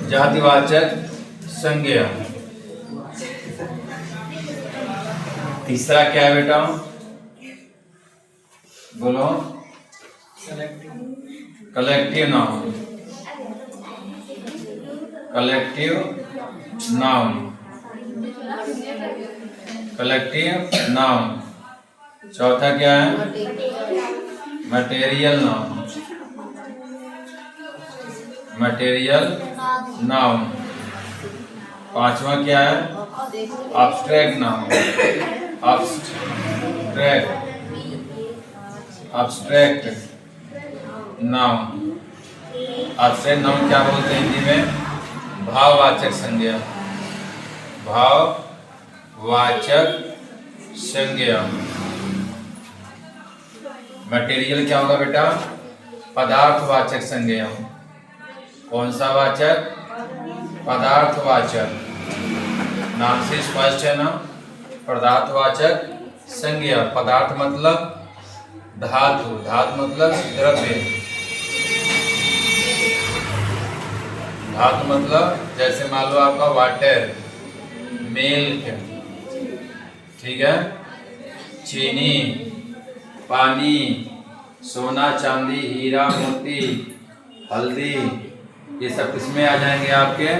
जातिवाचक संज्ञा। तीसरा क्या है बेटा, बोलो। Collective noun. Collective noun. Collective noun. चौथा क्या है, मटेरियल नाउन। Material noun. पांचवा क्या है, abstract noun. Abstract noun. Abstract noun क्या बोलते हैं हिंदी में, भाववाचक संज्ञा। भाववाचक संज्ञा। मटेरियल क्या होगा बेटा, पदार्थवाचक संज्ञा। कौन सा वाचक, पदार्थवाचक। नाम से स्पष्ट है ना, पदार्थवाचक संज्ञा। पदार्थ मतलब धातु, धातु मतलब द्रव्य। धातु मतलब जैसे मान लो आपका वाटर, मिल्क, ठीक है, चीनी, पानी, सोना चांदी हीरा मोती हल्दी, ये सब किसमें आ जाएंगे, आपके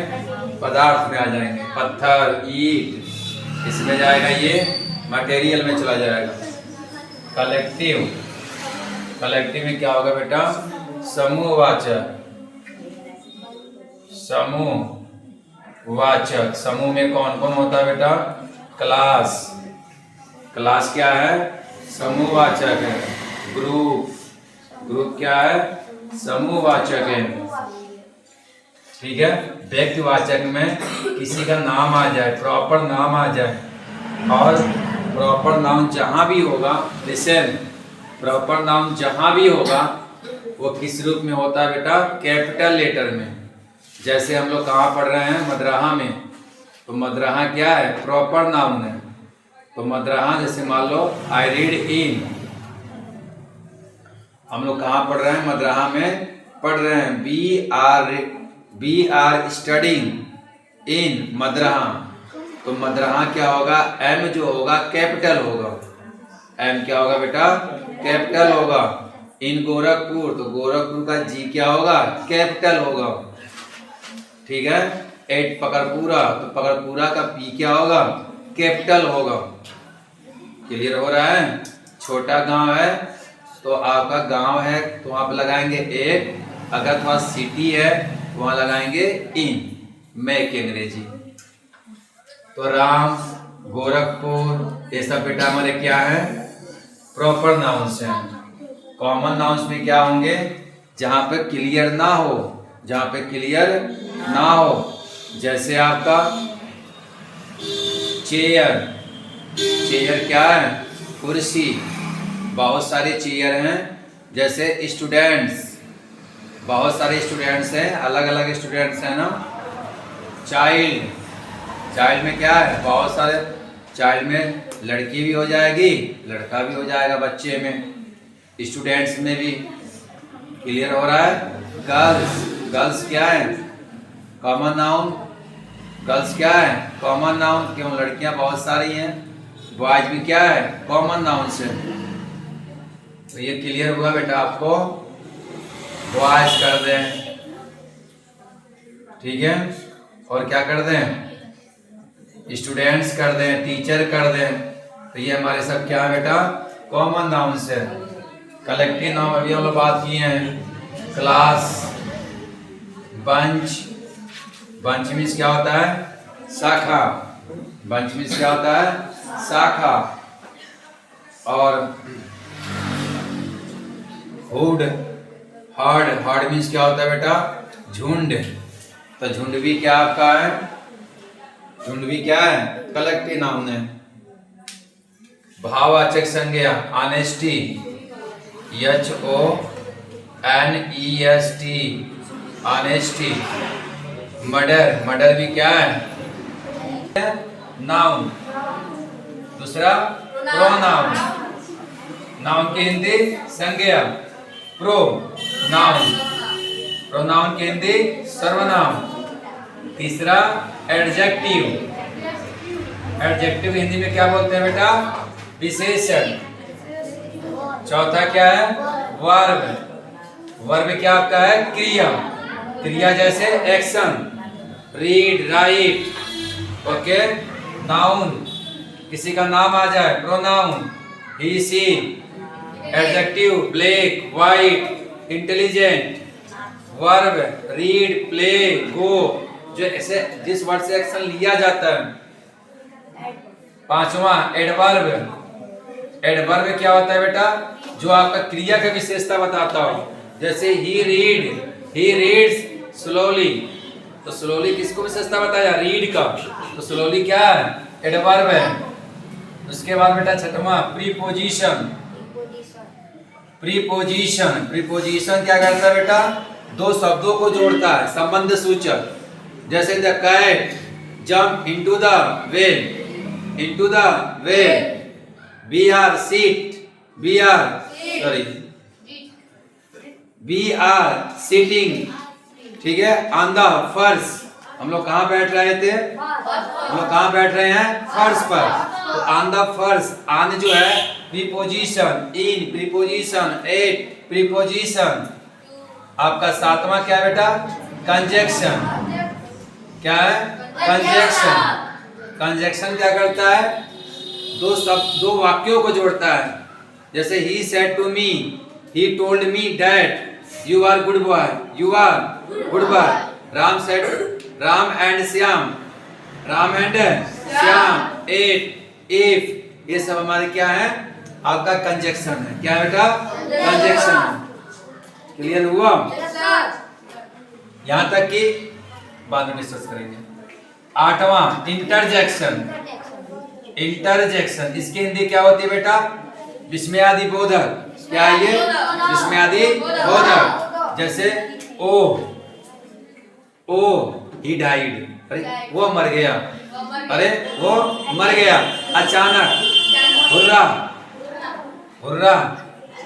पदार्थ में आ जाएंगे। पत्थर ईंट इसमें जाएगा, ये मटेरियल में चला जाएगा। कलेक्टिव, कलेक्टिव में क्या होगा बेटा, समूहवाचक। समूहवाचक। समूह में कौन कौन होता है बेटा, क्लास। क्लास क्या है, समूहवाचक है। ग्रुप, ग्रुप क्या है, समूहवाचक है। ठीक है। व्यक्तिवाचक में किसी का नाम आ जाए, प्रॉपर नाम आ जाए, और प्रॉपर नाउन जहां भी होगा, लिसन, प्रॉपर नाउन जहां भी होगा वो किस रूप में होता है बेटा, कैपिटल लेटर में। जैसे हम लोग कहाँ पढ़ रहे हैं, मद्राहा में, तो मद्राहा क्या है, प्रॉपर नाउन है। तो मद्राहा, जैसे मान लो आई रीड इन, हम लोग कहाँ पढ़ रहे हैं, मद्राहा में पढ़ रहे हैं। We are studying in madrasa. तो मद्राहा क्या होगा, एम जो होगा कैपिटल होगा। एम क्या होगा बेटा, कैपिटल होगा। इन गोरखपुर, तो गोरखपुर का जी क्या होगा, कैपिटल होगा। ठीक है। एट पकड़पुरा, तो पकड़पुरा का पी क्या होगा, कैपिटल होगा। क्लियर हो रहा है। छोटा गांव है तो आपका गांव है तो आप लगाएंगे एट, अगर थोड़ा सिटी है तो वहां लगाएंगे इन, मैं की अंग्रेजी। तो राम, गोरखपुर, ये सब बेटा हमारे क्या है, प्रॉपर नाउन्स हैं। कॉमन नाउन्स में क्या होंगे, जहां पे क्लियर ना हो, जहां पे क्लियर ना हो। जैसे आपका चेयर, चेयर क्या है, कुर्सी। बहुत सारे चेयर हैं। जैसे स्टूडेंट्स, बहुत सारे स्टूडेंट्स हैं, अलग अलग स्टूडेंट्स हैं ना। चाइल्ड, चाइल्ड में क्या है, बहुत सारे। चाइल्ड में लड़की भी हो जाएगी, लड़का भी हो जाएगा बच्चे में। स्टूडेंट्स में भी क्लियर हो रहा है। गर्ल्स, गर्ल्स क्या है, कॉमन नाउन। गर्ल्स क्या है, कॉमन नाउन, क्यों, लड़कियां बहुत सारी हैं। बॉयज भी क्या है, कॉमन नाउन से। तो ये क्लियर हुआ बेटा आपको। बॉयज कर दें, ठीक है। और क्या कर दें, स्टूडेंट्स कर दें, टीचर कर दें। तो ये हमारे सब क्या है बेटा, कॉमन नाउन से। कलेक्टिव नाउन अभी हम लोग बात किए हैं। क्लास, बंच, बंच मीन्स क्या होता है, शाखा। बंच मीन्स क्या होता है, शाखा। और हुड, हर्ड, हर्ड मीन्स क्या होता है बेटा, झुंड। तो झुंड भी क्या आपका है, झुंड भी क्या है, कलेक्टिव नाउन है। भाववाचक संज्ञा, honesty, HONEST, honesty. Murder, murder भी क्या है, नाउन। दूसरा प्रोनाउन, नाउन की हिंदी संज्ञा, प्रो नाउन, प्रोनाउन की हिंदी सर्वनाम। तीसरा एडजेक्टिव, एडजेक्टिव हिंदी में क्या बोलते हैं बेटा? विशेषण। चौथा क्या है? वर्ब, वर्ब क्या आपका है? क्रिया, क्रिया जैसे action, read, write, okay. Noun, किसी का नाम आ जाए, pronoun, he she. Adjective, black, white, intelligent. Verb, read, play, go, जो ऐसे जिस वर्ड से एक्शन लिया जाता है। पांचवा एडवर्ब, एडवर्ब क्या होता है बेटा? जो आपका क्रिया का विशेषता बताता हो, जैसे ही रीड्स स्लोली, तो स्लोली किसको विशेषता बताया? रीड का, तो स्लोली क्या है? एडवर्ब है। उसके बाद बेटा छठवां प्रीपोजिशन, प्रीपोजिशन, प्रीपोजिशन क्या करता है बेटा? दो शब्दों को जोड़ता है, संबंध सूचक। जैसे the cat jump into the well, into the well. We are sitting, ठीक है, ऑन द फर्श। हम लोग कहाँ बैठ रहे थे? हम लोग कहाँ बैठ रहे हैं? फर्श पर। तो ऑन द फर्श, ऑन जो है प्रीपोजिशन, इन प्रीपोजिशन, एट प्रीपोजिशन। आपका सातवां क्या बेटा? कंजक्शन। क्या है? कंजक्शन। कंजक्शन क्या करता है? दो वाक्यों को जोड़ता है। जैसे he said to me, he told me that you are good boy, you are good boy. Ram and Shyam, Ram and Shyam, at, if, ये सब हमारे क्या है? आपका कंजक्शन है। क्या है बेटा? कंजक्शन। क्लियर हुआ? यहां तक कि बाद में डिस्कस करेंगे। आठवां इंटरजेक्शन, इंटरजेक्शन इसकी हिंदी क्या होती है बेटा? विस्मयादि बोधक। क्या है ये? विस्मयादि बोधक। जैसे ओ ही डाइड, अरे वो मर गया, अरे वो मर गया। अचानक, हुर्रा, हुर्रा,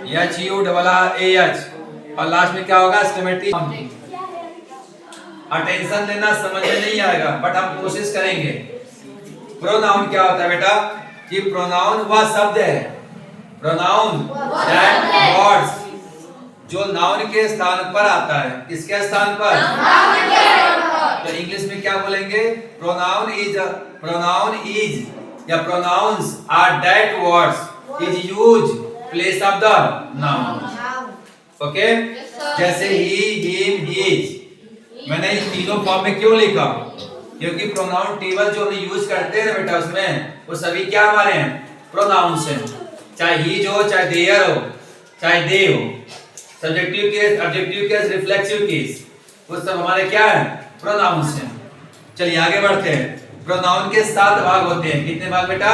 HURRAH। और लास्ट में क्या होगा? स्टेमेटिक। अटेंशन देना समझ में नहीं आएगा, बट हम कोशिश करेंगे। प्रोनाउन क्या होता है बेटा? कि प्रोनाउन वह शब्द है, प्रोनाउन दैट वर्ड्स, जो नाउन के स्थान पर आता है। किसके स्थान पर? तो इंग्लिश में क्या बोलेंगे? प्रोनाउन इज या pronouns are that words is use place of the noun. Okay, जैसे ही, हिम, हिज। मैंने इन तीनों फॉर्म में क्यों लिखा? क्योंकि प्रोनाउन टेबल जो हम यूज करते हैं ना बेटा, उसमें वो सभी क्या हमारे हैं? प्रोनाउंस हैं। चाहे ही हो, चाहे देयर हो, चाहे दे हो। Subjective case, objective case, reflexive case, वो सब हमारे क्या है? प्रोनाउंस हैं। चलिए आगे बढ़ते हैं। प्रोनाउन के 7 भाग होते हैं। कितने भाग बेटा?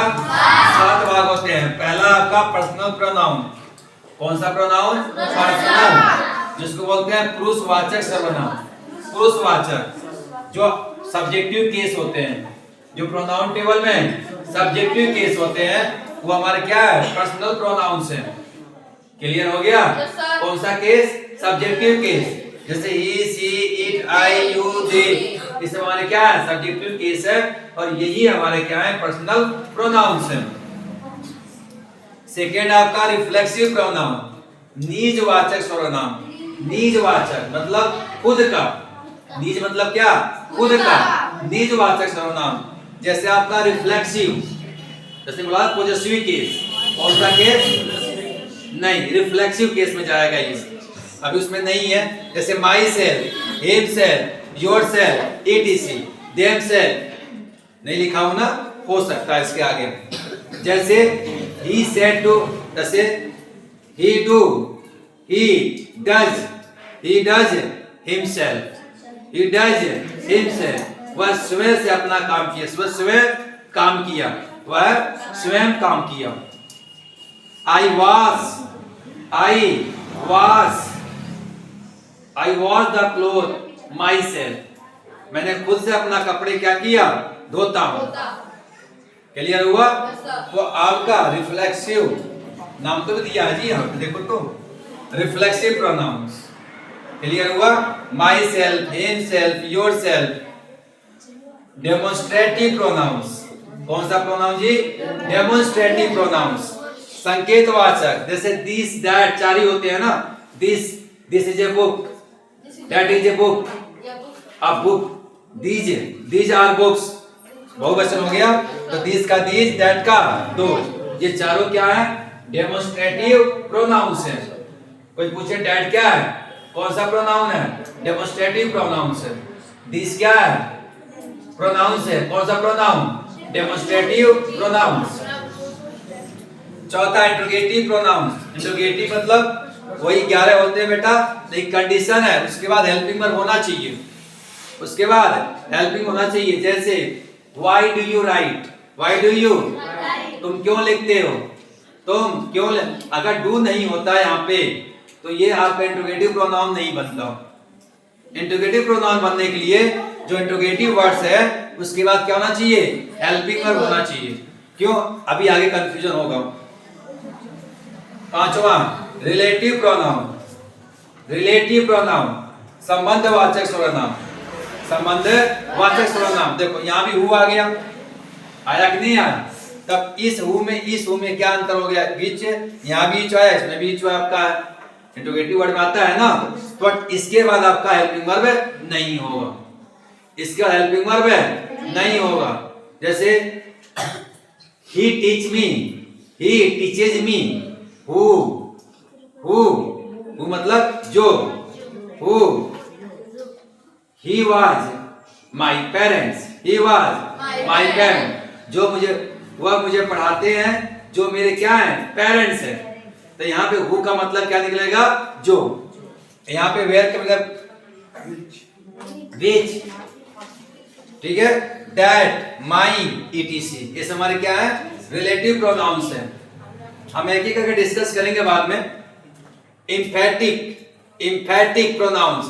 7 भाग होते हैं। पहला आपका पर्सनल प्रोनाउन। कौन सा प्रोनाउन? पर्सनल, जिसको बोलते हैं पुरुषवाचक सर्वनाम। पुरुषवाचक जो सब्जेक्टिव केस होते हैं, जो प्रोनाउन टेबल में सब्जेक्टिव केस होते हैं, वो हमारे क्या है? पर्सनल प्रोनाउंस हैं। क्लियर हो गया? कौन सा केस? Subjective case. जैसे ही, सी, इट, आई, यू, दे, ये सब हमारे क्या है? सब्जेक्टिव केस है। और यही हमारे क्या है? पर्सनल प्रोनाउंस हैं। सेकेंड आपका रिफ्लेक्सिव प्रोनाउन, निजवाचक सर्वनाम। निजवाचक मतलब खुद का, निज मतलब क्या? खुद का, निजवाचक सर्वनाम। जैसे आपका रिफ्लेक्सिव, जैसे बोला पॉजेसिव केस। कौन सा केस? नहीं, रिफ्लेक्सिव केस में जाएगा ये, अभी उसमें नहीं है। जैसे my self, himself, your self, etc, them self नहीं लिखा हूं ना, हो सकता है इसके आगे। जैसे he said to, जैसे he do, he does himself, he does himself। वह स्वयं से अपना काम किया, स्वयं काम किया, वह स्वयं काम किया। I wash the clothes myself, मैंने खुद से अपना कपड़े क्या किया? धोता हूं। क्लियर हुआ? वो आपका रिफ्लेक्सिव नाम तो दिया है जी, यहाँ देखो तो, रिफ्लेक्सिव प्रोनाउंस। क्लियर हुआ? Myself, himself, yourself, demonstrative pronouns. कौन सा प्रोनाउन जी? डेमोन्स्ट्रेटिव प्रोनाउंस, संकेतवाचक। जैसे दिस दैट चार ही होते हैं ना। This is a book, that is a book, a book, these are books, बहुवचन हो गया। तो दिस का दिस, दैट का दोज, ये चारों क्या है? डेमोन्स्ट्रेटिव प्रोनाउंस है। कोई पूछे डैड क्या है, कौन सा प्रोनाउन है? डेमोन्स्ट्रेटिव प्रोनाउंस है। दिस क्या है? प्रोनाउंस है, कौन सा प्रोनाउन? Demonstrative pronouns. चौथा इंट्रोगेटिव प्रोनाउंस। इंट्रोगेटिव मतलब वही 11 होते हैं बेटा, एक कंडीशन है, उसके बाद हेल्पिंग वर्ब होना चाहिए, उसके बाद हेल्पिंग होना चाहिए। जैसे why do you right, why do you, तुम क्यों लिखते हो, तुम क्यों अगर डू नहीं होता यहाँ पे तो ये आपका इंट्रोगेटिव प्रोनाउन नहीं बनता। इंट्रोगेटिव प्रोनाउन बनने के लिए जो इंट्रोगेटिव वर्ड्स है उसके बाद क्या होना चाहिए? हेल्पिंग वर्ब होना चाहिए। क्यों? अभी आगे कंफ्यूजन होगा। पांचवा रिलेटिव प्रोनाउन। रिलेटिव प्रोनाउन संबंधवाचक सर्वनाम, संबंधवाचक सर्वनाम। देखो यहाँ भी हु आ गया, आया कि नहीं आया? तब इस हु में क्या अंतर हो गया? बीच, यहाँ बीच आया, इसमें बीच आपका इंट्रोगेटिव वर्ड में आता है ना, तो इसके बाद आपका हेल्पिंग वर्ब नहीं होगा, इसका हेल्पिंग वर्ब नहीं होगा। जैसे he teach me, he teaches me, who मतलब जो, who, he was my parents, he was my parents, जो वह मुझे पढ़ाते हैं, जो मेरे क्या हैं? पेरेंट्स हैं। तो यहाँ पे हु का मतलब क्या निकलेगा? जो। यहाँ पे वेयर का मतलब विच, ठीक है? दैट, माई, etc, ये हमारे क्या है? रिलेटिव प्रोनाउंस है। हम एक एक करके डिस्कस करेंगे बाद में। इंफैटिक प्रोनाउंस,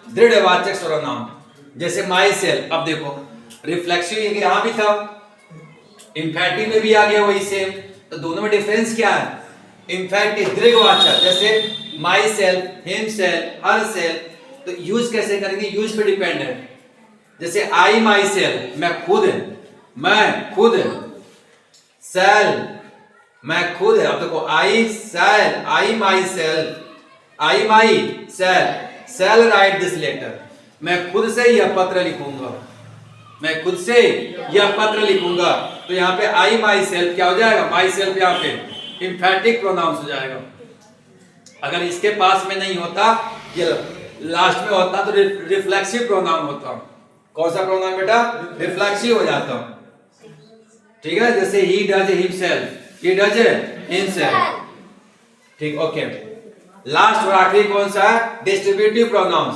दृढ़वाचक सर्वनाम। जैसे माई सेल्फ, अब देखो रिफ्लेक्सिव यहां भी था, इंफैटिक में भी आ गया वही सेम, तो दोनों में डिफरेंस क्या है? इंफैटिक दृढ़वाचक, जैसे my self, him self, her self, तो यूज कैसे करेंगे? यूज पे डिपेंड है। जैसे आई माई सेल्फ, मैं खुद, सेल्फ, मैं खुद है। अब देखो I self, I myself, I myself, self write this letter, मैं खुद से यह पत्र लिखूंगा, मैं खुद से यह पत्र लिखूंगा। तो यहाँ पे आई माई सेल्फ क्या हो जाएगा? माई सेल्फ यहाँ पे इंफैटिक प्रोनाउंस हो जाएगा। अगर इसके पास में नहीं होता, ये लास्ट में होता, तो रिफ्लेक्सिव प्रोनाउन होता। कौन सा प्रोनाउन बेटा? रिफ्लेक्सिव हो जाता, ठीक है? जैसे he does himself, he does himself, ठीक, ओके। लास्ट और आखिरी कौन सा है? डिस्ट्रीब्यूटिव प्रोनाउंस,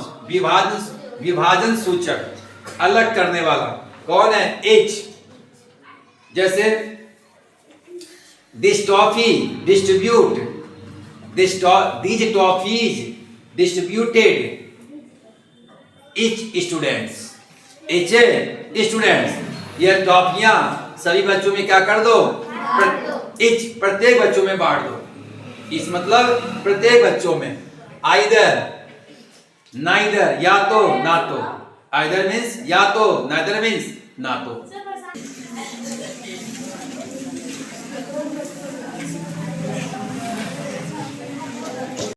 विभाजन सूचक, अलग करने वाला। कौन है? एच। जैसे this toffee distribute, these toffees distributed each students, ये टॉफियां सभी बच्चों में क्या कर दो? प्रत्येक बच्चों में बांट दो। इस मतलब प्रत्येक बच्चों में। आइदर, नाइदर, या तो ना तो, आइदर मीन्स या तो, नाइदर मीन्स ना तो।